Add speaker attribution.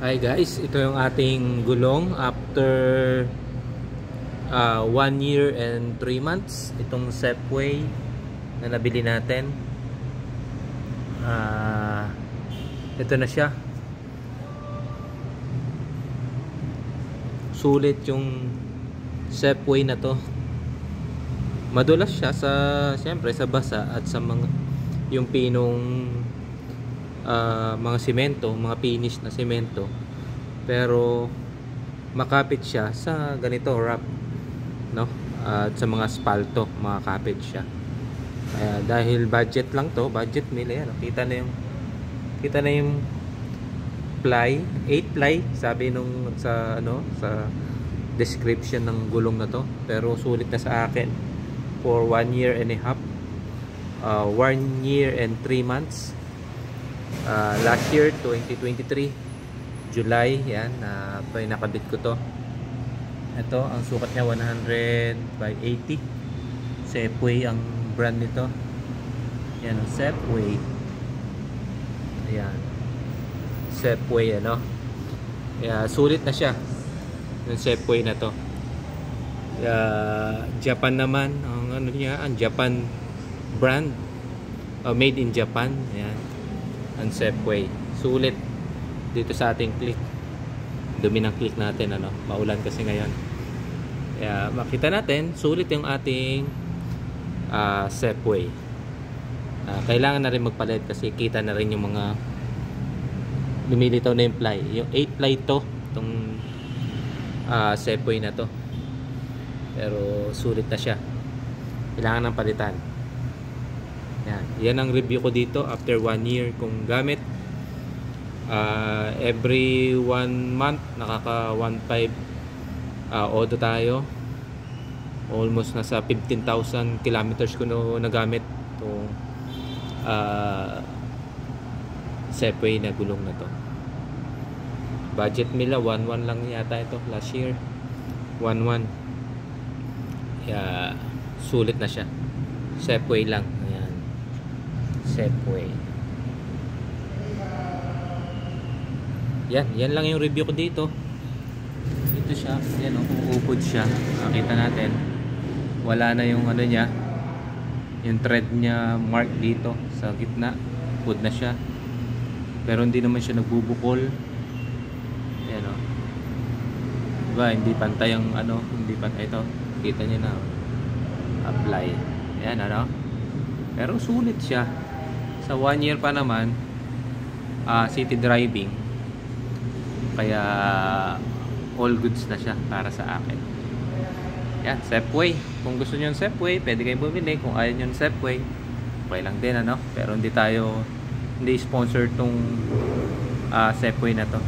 Speaker 1: Hi guys, ito yung ating gulong after 1 year and 3 months. Itong Sepway na nabili natin. Ito na siya. Sulit yung Sepway na to. Madulas siya siyempre sa basa at sa mga yung pinong mga semento, mga finish na semento, pero makapit siya sa ganito rough, no? At sa mga asfalto makakapit siya. Kaya dahil budget lang to, budget nila yan. Kita na yung ply, 8 ply sabi nung sa description ng gulong na to, pero sulit na sa akin for 1 year and a half, 1 year and 3 months. Last year 2023 July yan, nakabit ko to. Ito ang sukat niya 100 by 80. Sepway ang brand nito. Yan ang Sepway. Ayan, Sepway ano. Kaya sulit na siya yung Sepway na to. Japan naman ang ano niya, ang Japan brand, made in Japan. Ayan ang Sepway. Sulit dito sa ating click. Dumi ng click natin, ano, maulan kasi ngayon. Kaya makita natin sulit yung ating Sepway. Kailangan na rin magpalit kasi kita na rin yung mga lumilitaw na yung ply. Yung 8 ply to, itong Sepway na to, pero sulit na siya. Kailangan ng palitan. Yan ang review ko dito after 1 year kung gamit. Every 1 month nakaka 1.5 odo tayo. Almost nasa 15,000 kilometers ko nagamit itong Sepway na gulong na to. Budget nila 1.1 lang yata ito last year. 1.1. Kaya sulit na siya. Sepway lang. Ayan, Sepway. Yan lang yung review ko dito. Ito siya. Yan, uupod siya. Nakita natin. Wala na yung ano niya. Yung thread niya mark dito sa gitna. Upod na siya. Pero hindi naman siya nagbubukol. Yan o. Diba, hindi pantay yung ano. Hindi pantay ito. Kita niyo na. Apply. Yan ano. Pero sulit siya. Sa 1 year pa naman, city driving, kaya all goods na siya para sa akin. Yan, Sepway. Kung gusto niyo yung Sepway, pwede kayong bumili. Kung ayaw niyo yung Sepway, okay lang din, ano. Pero hindi sponsor tong Sepway na to.